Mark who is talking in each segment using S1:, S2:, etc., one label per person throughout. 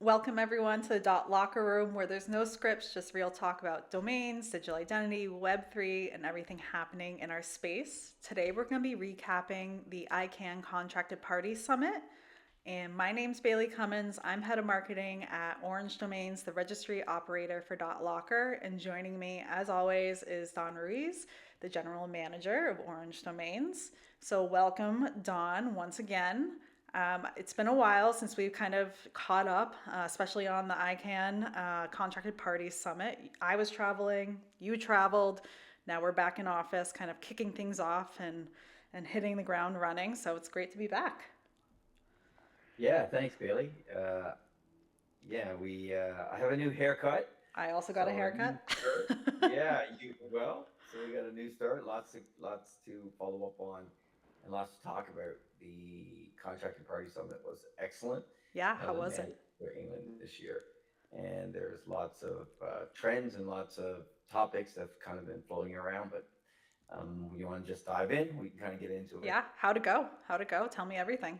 S1: Welcome everyone to the .locker room where there's no scripts, just real talk about domains, digital identity, Web3, and everything happening in our space. Today we're going to be recapping the ICANN Contracted Parties Summit. And my name's Bailey Comyns. I'm head of marketing at Orange Domains, the registry operator for .locker. And joining me, as always, is Don Ruiz, the general manager of Orange Domains. So welcome, Don, once again. It's been a while since we've kind of caught up, especially on the ICANN Contracted Parties Summit. I was traveling, you traveled. Now we're back in office, kind of kicking things off and hitting the ground running. So it's great to be back.
S2: Yeah, thanks, Bailey. I have a new haircut,
S1: I also got a
S2: so a new
S1: haircut.
S2: start. Yeah, you well. So we got a new start. Lots to follow up on, and lots to talk about. The Contracting Party Summit was excellent.
S1: Yeah, how
S2: Held in
S1: was it?
S2: Manchester, England this year, and there's lots of trends and lots of topics that've kind of been floating around. But you want to just dive in? We can kind of get into it.
S1: Yeah, how'd it go? How'd it go? Tell me everything.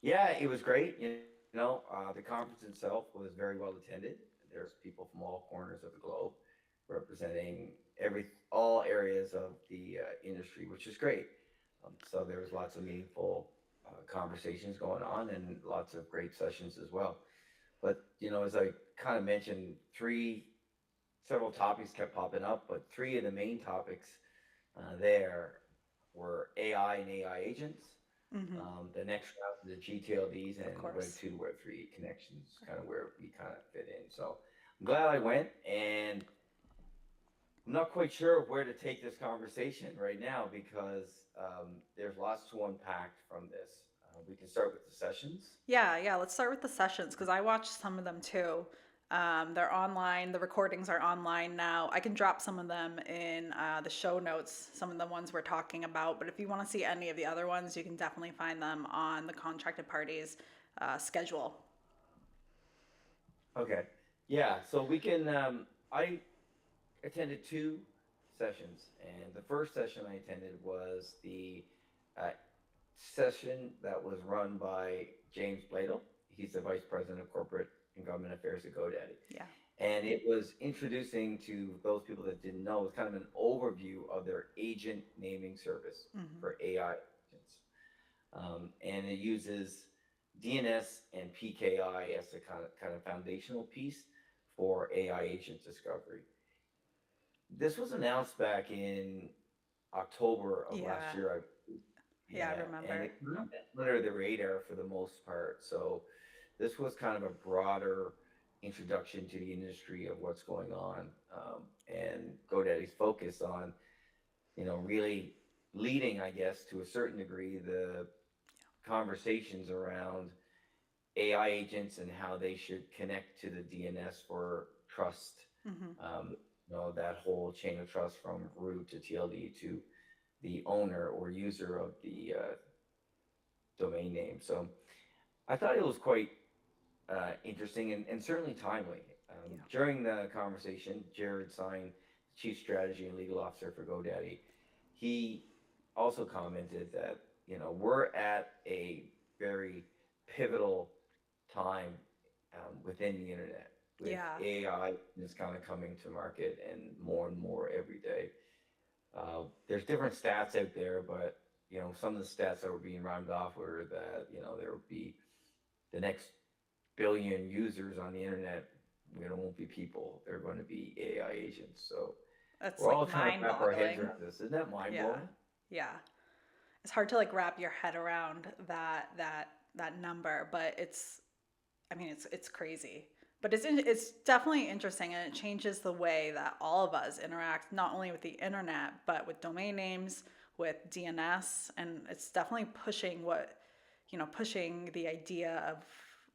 S2: Yeah, it was great. The conference itself was very well attended. There's people from all corners of the globe representing all areas of the industry, which is great. So there was lots of meaningful conversations going on and lots of great sessions as well. But as I kind of mentioned, several topics kept popping up, but three of the main topics there were AI and AI agents,
S1: Mm-hmm.
S2: the next route to the gTLDs
S1: Of
S2: and
S1: course.
S2: Web2 to Web3 connections, kind of where we kind of fit in. So I'm glad I went, and I'm not quite sure where to take this conversation right now because there's lots to unpack from this. We can start with the sessions.
S1: Yeah. Let's start with the sessions because I watched some of them too. They're online. The recordings are online now. I can drop some of them in the show notes, some of the ones we're talking about. But if you want to see any of the other ones, you can definitely find them on the contracted parties schedule.
S2: Okay. Yeah, so we can. I attended two sessions, and the first session I attended was the uh, session that was run by James Bladel. He's the vice president of corporate and government affairs at GoDaddy,
S1: Yeah.
S2: and it was introducing to those people that didn't know. It was kind of an overview of their agent naming service
S1: Hmm.
S2: for AI agents, and it uses DNS and PKI as a kind of foundational piece for AI agent discovery. This was announced back in October of last
S1: Yeah.
S2: year.
S1: Yeah, I
S2: Yeah, and
S1: remember.
S2: it went under the radar for the most part. So this was kind of a broader introduction to the industry of what's going on, and GoDaddy's focus on really leading, I guess, to a certain degree, the conversations around AI agents and how they should connect to the DNS for trust.
S1: Hmm.
S2: That whole chain of trust from root to TLD to the owner or user of the domain name. So I thought it was quite interesting and certainly timely.
S1: Yeah.
S2: During the conversation, Jared Sign, Chief Strategy and Legal Officer for GoDaddy, he also commented that we're at a very pivotal time within the internet with
S1: Yeah.
S2: AI is kind of coming to market and more every day. There's different stats out there, but some of the stats that were being rounded off were that there will be the next billion users on the internet. Won't be people; they're going to be AI agents. So
S1: That's
S2: we're
S1: like
S2: all trying to
S1: mind
S2: wrap our heads
S1: boggling.
S2: around this. Isn't that mind
S1: Yeah.
S2: blowing?
S1: Yeah. It's hard to like wrap your head around that number, but it's crazy. But it's definitely interesting, and it changes the way that all of us interact, not only with the internet but with domain names, with DNS, and it's definitely pushing the idea of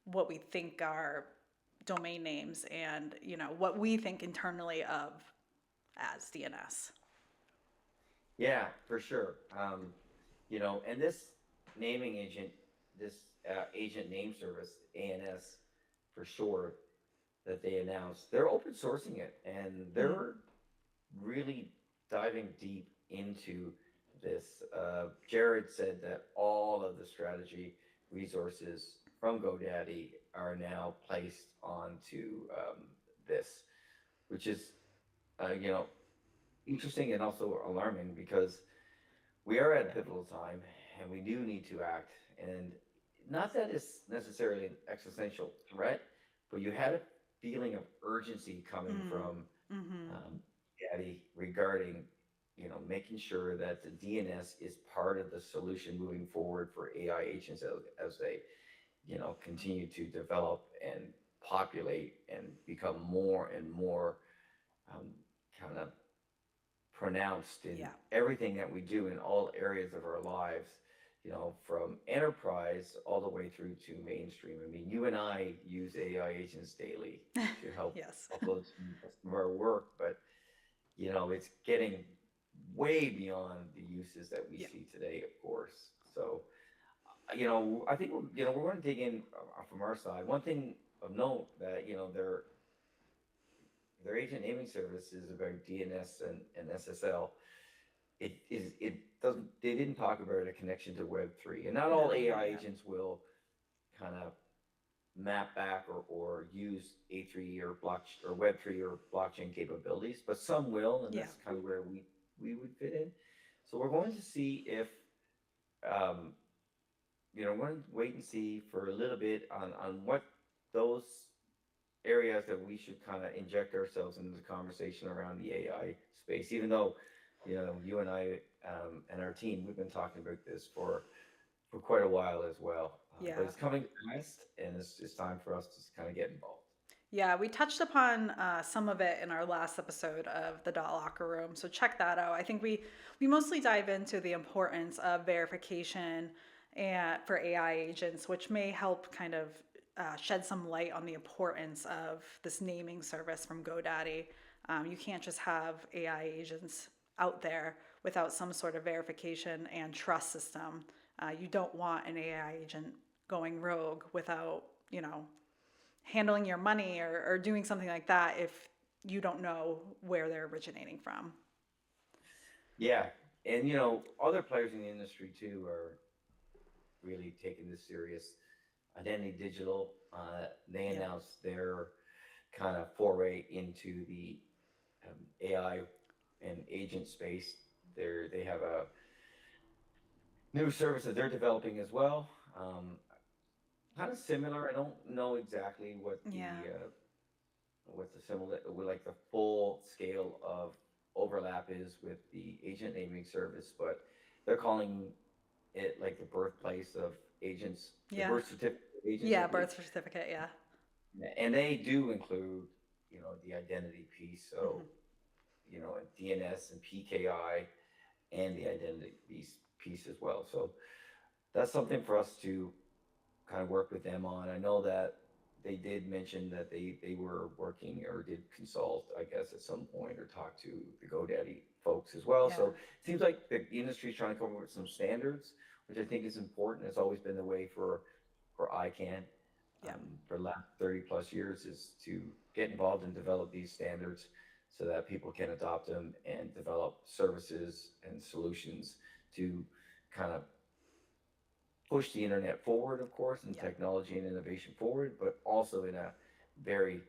S1: what we think are domain names and what we think internally of as DNS.
S2: Yeah, for sure. And this naming agent, this agent name service, ANS for short, that they announced, they're open sourcing it and
S1: Mm.
S2: they're really diving deep into this. Jared said that all of the strategy resources from GoDaddy are now placed onto this, which is you know, interesting and also alarming because we are at a pivotal time and we do need to act. And not that it's necessarily an existential threat, but you had a feeling of urgency coming
S1: Mm.
S2: from
S1: Mm-hmm.
S2: Daddy regarding, making sure that the DNS is part of the solution moving forward for AI agents as they, continue to develop and populate and become more and more um, kind of pronounced in
S1: Yeah.
S2: everything that we do in all areas of our lives, from enterprise all the way through to mainstream. I mean, you and I use AI agents daily to help
S1: Yes.
S2: upload some of our work, but it's getting way beyond the uses that we
S1: Yeah.
S2: see today, of course. So, I think we're going to dig in from our side. One thing of note that their agent naming service is about DNS and SSL. It doesn't they didn't talk about a connection to Web3, and not all
S1: No, not
S2: AI
S1: yet.
S2: agents will kind of map back or use A3 or Web3 or blockchain capabilities, but some will, and
S1: Yeah.
S2: that's kind of where we would fit in. So we're going to see if um, we're going to wait and see for a little bit on what those areas that we should kind of inject ourselves into the conversation around the AI space, even though, you and I and our team, we've been talking about this for quite a while as well. But
S1: Yeah.
S2: it's coming fast, and it's time for us to kind of get involved.
S1: Yeah, we touched upon some of it in our last episode of the Dot Locker Room, so check that out. I think we mostly dive into the importance of verification and for AI agents, which may help kind of shed some light on the importance of this naming service from GoDaddy. You can't just have AI agents out there without some sort of verification and trust system. You don't want an AI agent going rogue without, handling your money or doing something like that if you don't know where they're originating from.
S2: Yeah, and other players in the industry too are really taking this serious. Identity Digital, they
S1: Yeah.
S2: announced their kind of foray into the AI and agent space. They have a new service that they're developing as well. Kind of similar. I don't know exactly
S1: Yeah.
S2: what the similar, like the full scale of overlap is with the agent naming service, but they're calling it like the birthplace of agents, the
S1: Yeah.
S2: birth certificate of agents, I
S1: Yeah.
S2: believe.
S1: Birth certificate. Yeah.
S2: And they do include, the identity piece. So,
S1: Hmm.
S2: DNS and PKI and the identity piece as well. So that's something for us to kind of work with them on. I know that they did mention that they were working or did consult, I guess, at some point or talk to the GoDaddy folks as well.
S1: Yeah.
S2: So it seems like the industry is trying to come up with some standards, which I think is important. It's always been the way for ICANN
S1: Yeah.
S2: for the last 30 plus years is to get involved and develop these standards so that people can adopt them and develop services and solutions to kind of push the internet forward, of course, and
S1: Yeah.
S2: technology and innovation forward, but also in a very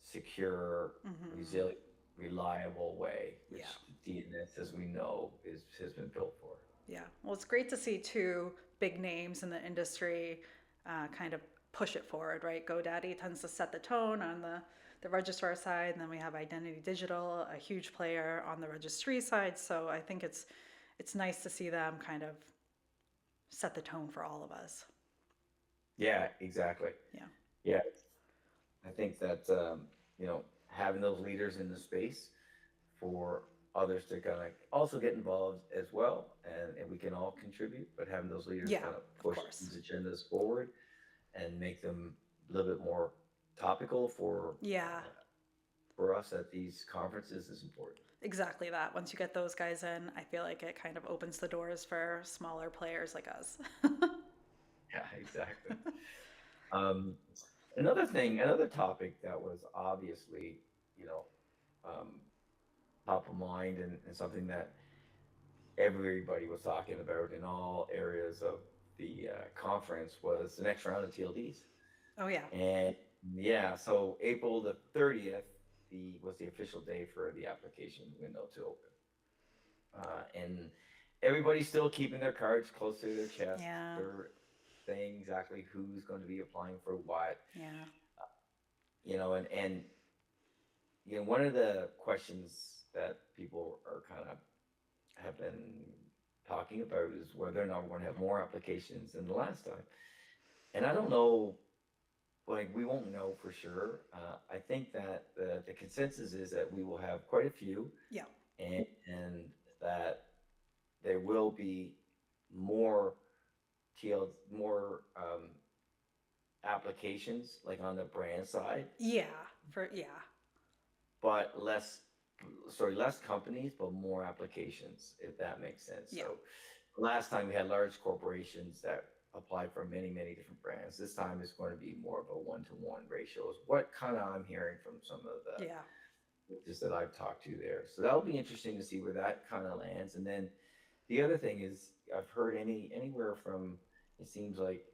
S2: secure,
S1: Hmm.
S2: resilient, reliable way,
S1: Yeah.
S2: which DNS, as we know, has been built for.
S1: Yeah. Well, it's great to see two big names in the industry kind of push it forward, right? GoDaddy tends to set the tone on the registrar side, and then we have Identity Digital, a huge player on the registry side. So I think it's nice to see them kind of set the tone for all of us.
S2: Yeah, exactly.
S1: Yeah.
S2: Yeah, I think that having those leaders in the space for others to kind of also get involved as well, and we can all contribute, but having those leaders
S1: Yeah,
S2: kind of
S1: of
S2: push
S1: course.
S2: these agendas forward and make them a little bit more topical
S1: Yeah,
S2: for us at these conferences is important.
S1: exactly that. Once you get those guys in, I feel like it kind of opens the doors for smaller players like us.
S2: Yeah, exactly. Um, another topic that was obviously, you know, um, top of mind and something that everybody was talking about in all areas of the conference was the next round of TLDs.
S1: Oh yeah.
S2: And yeah, so April the 30th was the official day for the application window to open. And everybody's still keeping their cards close to their chest.
S1: Yeah.
S2: They're saying exactly who's going to be applying for what,
S1: Yeah.
S2: and one of the questions that people are kind of have been talking about is whether or not we're going to have more applications than the last time. And I don't know, like we won't know for sure. I think that the consensus is that we will have quite a few,
S1: Yeah.
S2: and that there will be more more applications like on the brand side,
S1: Yeah. Yeah.
S2: but less companies, but more applications, if that makes sense.
S1: Yeah.
S2: So last time we had large corporations that applied for many, many different brands. This time it's going to be more of a one-to-one ratio is what kind of I'm hearing from some of the
S1: Yeah.
S2: just that I've talked to there. So that'll be interesting to see where that kind of lands. And then the other thing is I've heard anywhere from, it seems like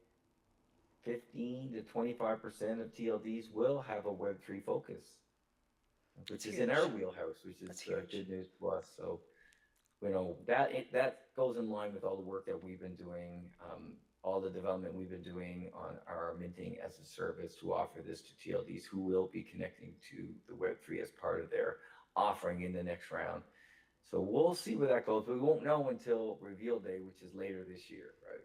S2: 15 to 25% of TLDs will have a Web3 focus, which
S1: That's
S2: is in our
S1: huge.
S2: wheelhouse, which
S1: That's
S2: is
S1: huge.
S2: good news to us. So, that goes in line with all the work that we've been doing, all the development we've been doing on our minting as a service to offer this to TLDs who will be connecting to the Web3 as part of their offering in the next round. So we'll see where that goes, but we won't know until reveal day, which is later this year, right?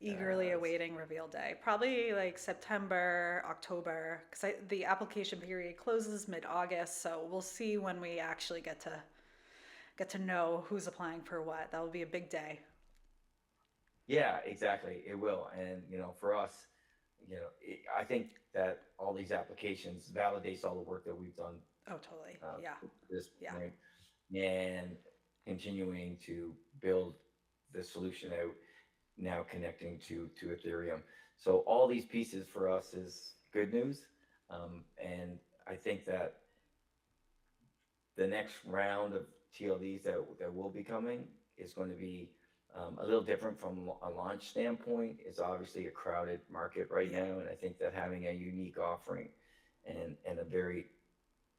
S1: Eagerly awaiting reveal day. Probably like September, October, because the application period closes mid-August, so we'll see when we actually get to know who's applying for what. That will be a big day.
S2: Yeah, exactly. It will. And, for us, I think that all these applications validates all the work that we've done
S1: Oh, totally. Yeah.
S2: to this
S1: Yeah.
S2: point, and continuing to build the solution out, now connecting to Ethereum. So all these pieces for us is good news. And I think that the next round of TLDs that will be coming is going to be a little different from a launch standpoint. It's obviously a crowded market right
S1: Yeah.
S2: now, and I think that having a unique offering and a very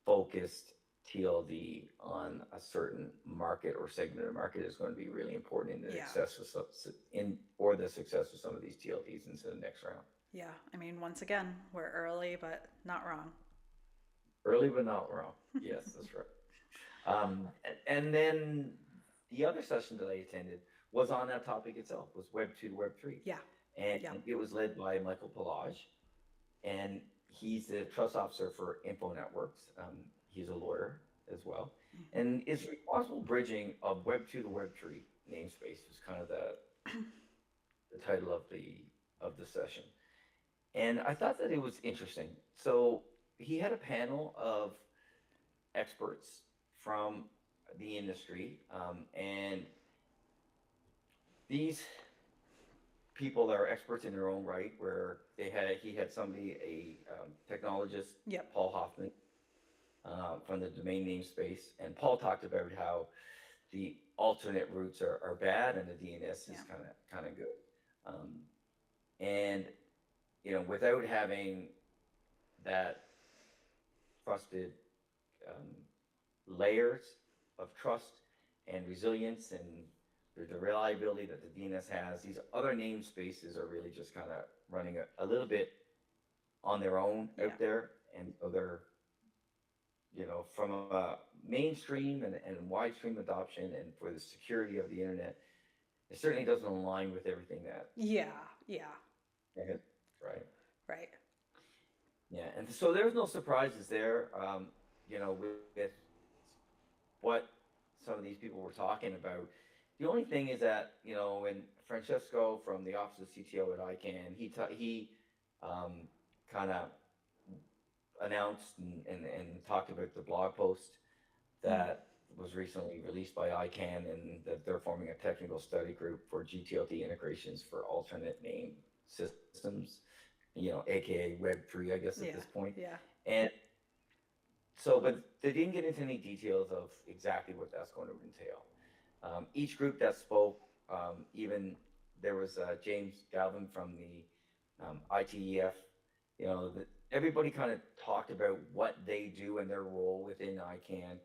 S2: focused TLD on a certain market or segment of the market is going to be really important in the
S1: Yeah.
S2: success of some of these TLDs into the next round.
S1: Yeah. I mean, once again, we're early, but not wrong.
S2: Early but not wrong. Yes, that's right. And then the other session that I attended was on that topic itself, was Web2 to Web3.
S1: Yeah.
S2: And
S1: Yeah.
S2: it was led by Michael Pelage, and he's the trust officer for Info Networks. He's a lawyer as well, and is responsible bridging of Web2 to Web3 namespace is kind of the title of the session. And I thought that it was interesting. So he had a panel of experts from the industry, and these people are experts in their own right. Where he had somebody, a technologist,
S1: Yep.
S2: Paul Hoffman, from the domain namespace, and Paul talked about how the alternate routes are bad and the DNS is
S1: Yeah.
S2: kind of good, and without having that trusted layers of trust and resilience and the reliability that the DNS has, these other namespaces are really just kind of running a little bit on their own
S1: Yeah.
S2: out there. And so they're, from a mainstream and wide stream adoption and for the security of the internet, it certainly doesn't align with everything that,
S1: Yeah. Yeah.
S2: right?
S1: Right.
S2: Yeah, and so there's no surprises there, with what some of these people were talking about. The only thing is that, when Francesco from the Office of CTO at ICANN, he kind of announced and talked about the blog post that was recently released by ICANN, and that they're forming a technical study group for gTLD integrations for alternate name systems, aka Web3, I guess, at
S1: Yeah.
S2: this point.
S1: Yeah.
S2: And so, but they didn't get into any details of exactly what that's going to entail. Each group that spoke, even there was James Galvin from the ITEF. Everybody kind of talked about what they do and their role within ICANN,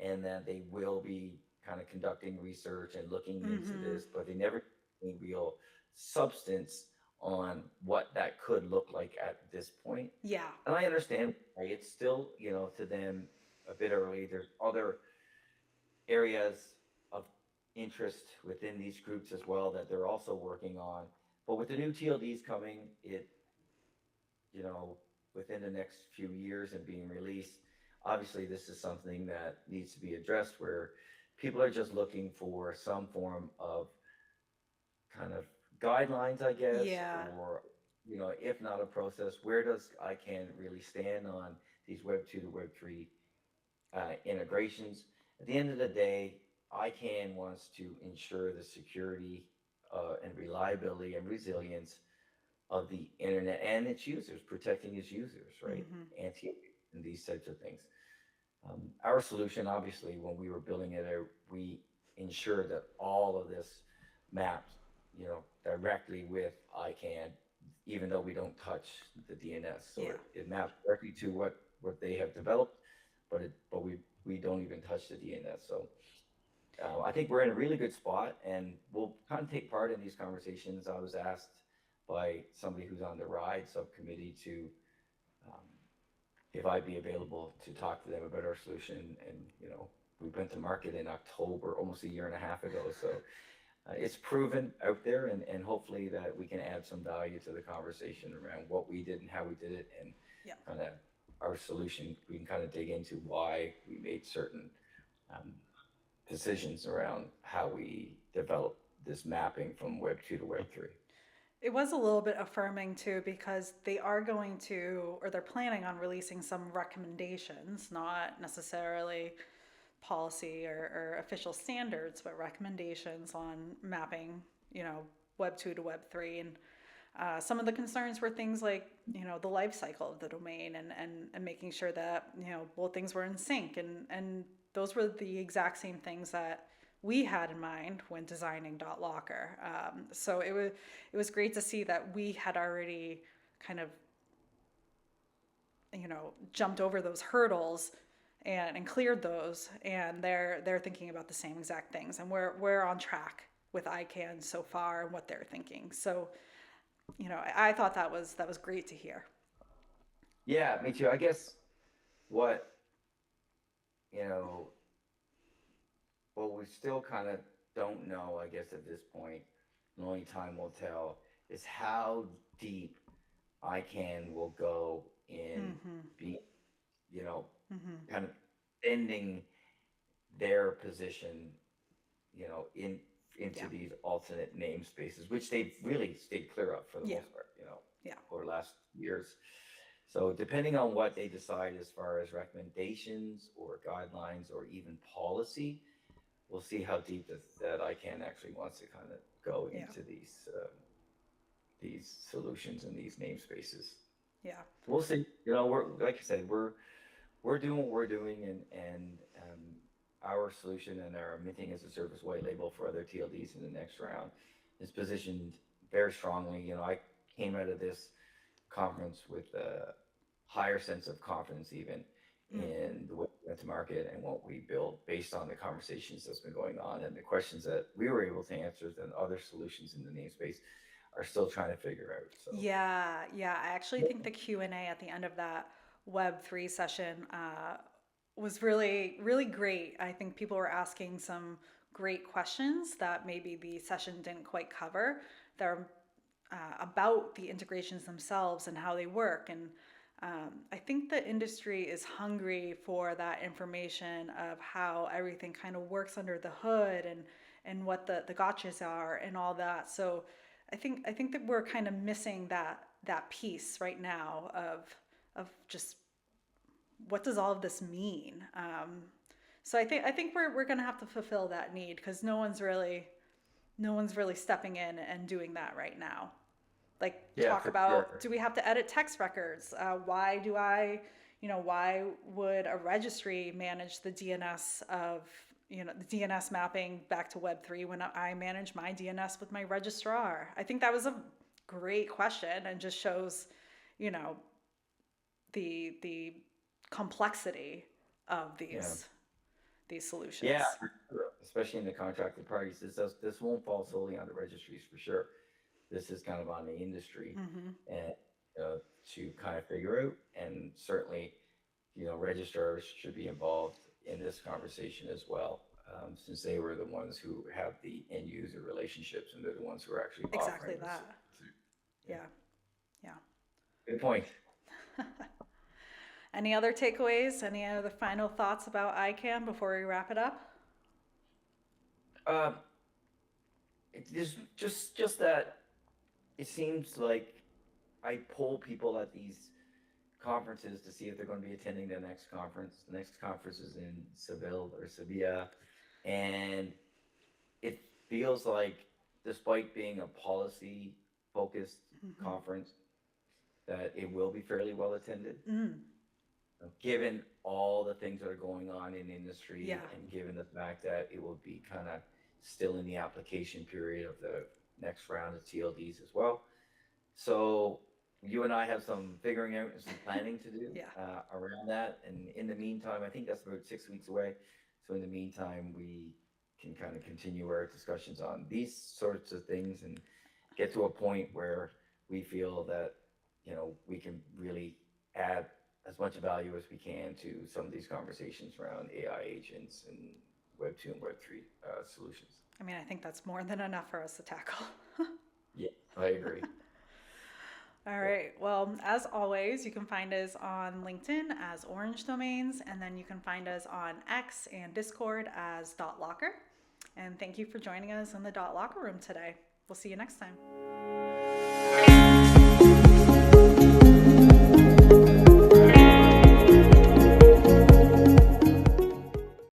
S2: and that they will be kind of conducting research and looking into
S1: Mm-hmm.
S2: this, but they never had any real substance on what that could look like at this point.
S1: Yeah.
S2: And I understand, right? It's still, to them a bit early. There's other areas of interest within these groups as well that they're also working on. But with the new TLDs coming, you know, within the next few years and being released, obviously this is something that needs to be addressed where people are just looking for some form of kind of guidelines, I guess,
S1: Yeah.
S2: or, if not a process, where does ICANN really stand on these Web2 to Web3 integrations? At the end of the day, ICANN wants to ensure the security and reliability and resilience of the internet and its users, protecting its users, right?
S1: Mm-hmm.
S2: Anti and these types of things. Our solution, obviously, when we were building it, we ensured that all of this mapped, directly with ICANN, even though we don't touch the DNS. So
S1: Yeah.
S2: it maps directly to what they have developed, but we don't even touch the DNS. So I think we're in a really good spot, and we'll kind of take part in these conversations. I was asked by somebody who's on the RIDE subcommittee to um, if I'd be available to talk to them about our solution. And we went to market in October, almost a year and a half ago. So it's proven out there, and hopefully that we can add some value to the conversation around what we did and how we did it, and
S1: Yeah.
S2: kind of our solution. We can kind of dig into why we made certain um, decisions around how we develop this mapping from Web 2 to Web 3.
S1: It was a little bit affirming too because they are going to, or they're planning on releasing some recommendations, not necessarily policy or official standards, but recommendations on mapping, Web 2 to Web 3. And some of the concerns were things like, the life cycle of the domain and making sure that, both things were in sync. And those were the exact same things that we had in mind when designing .locker. So it was great to see that we had already kind of, jumped over those hurdles and cleared those, and they're thinking about the same exact things, and we're on track with ICANN so far and what they're thinking. So, I thought that was great to hear.
S2: Yeah, me too. I guess what, you know, what we still kind of don't know, I guess, at this point, and only time will tell, is how deep ICANN will go in
S1: Mm-hmm.
S2: be, you know,
S1: Mm-hmm.
S2: kind of ending their position, into
S1: Yeah.
S2: these alternate namespaces, which they've really stayed clear of for the
S1: Yeah.
S2: most part,
S1: Yeah.
S2: over the last years. So depending on what they decide as far as recommendations or guidelines or even policy, we'll see how deep that ICANN actually wants to kind of go
S1: Yeah.
S2: into these solutions and these namespaces.
S1: Yeah.
S2: We'll see. We're, like I said, we're doing what we're doing, and our solution and our minting as a service white label for other TLDs in the next round is positioned very strongly. I came out of this conference with a higher sense of confidence even
S1: Mm-hmm.
S2: in the way we went to market and what we built based on the conversations that's been going on and the questions that we were able to answer that other solutions in the namespace are still trying to figure out. So
S1: Yeah, yeah. I actually think the Q&A at the end of that Web3 session was really, really great. I think people were asking some great questions that maybe the session didn't quite cover. They're about the integrations themselves and how they work. And I think the industry is hungry for that information of how everything kind of works under the hood and what the gotchas are and all that. So I think that we're kind of missing that piece right now of just what does all of this mean. So I think we're gonna have to fulfill that need because no one's really stepping in and doing that right now. Like
S2: yeah,
S1: talk
S2: for
S1: about,
S2: sure.
S1: do we have to edit text records? Why would a registry manage the DNS of the DNS mapping back to Web3 when I manage my DNS with my registrar? I think that was a great question and just shows, you know, the complexity of these solutions.
S2: Yeah, for sure. Especially in the contracted parties, this won't fall solely on the registries for sure. This is kind of on the industry and to kind of figure out, and certainly, registrars should be involved in this conversation as well, since they were the ones who have the end user relationships and they're the ones who are actually
S1: Exactly
S2: offering
S1: that.
S2: this.
S1: Yeah.
S2: Good point.
S1: Any other takeaways? Any other final thoughts about ICANN before we wrap it up?
S2: It's just that it seems like I poll people at these conferences to see if they're going to be attending the next conference. The next conference is in Sevilla, and it feels like, despite being a policy-focused conference, that it will be fairly well attended. Given all the things that are going on in industry, and given the fact that it will be kind of still in the application period of the next round of TLDs as well. So you and I have some figuring out and some planning to do around that. And in the meantime, I think that's about 6 weeks away. So in the meantime, we can kind of continue our discussions on these sorts of things and get to a point where we feel that, we can really add as much value as we can to some of these conversations around AI agents and Web2 and Web3 solutions.
S1: I mean, I think that's more than enough for us to tackle.
S2: Yeah, I agree.
S1: All right. Well, as always, you can find us on LinkedIn as Orange Domains, and then you can find us on X and Discord as .locker. And thank you for joining us in the .locker room today. We'll see you next time.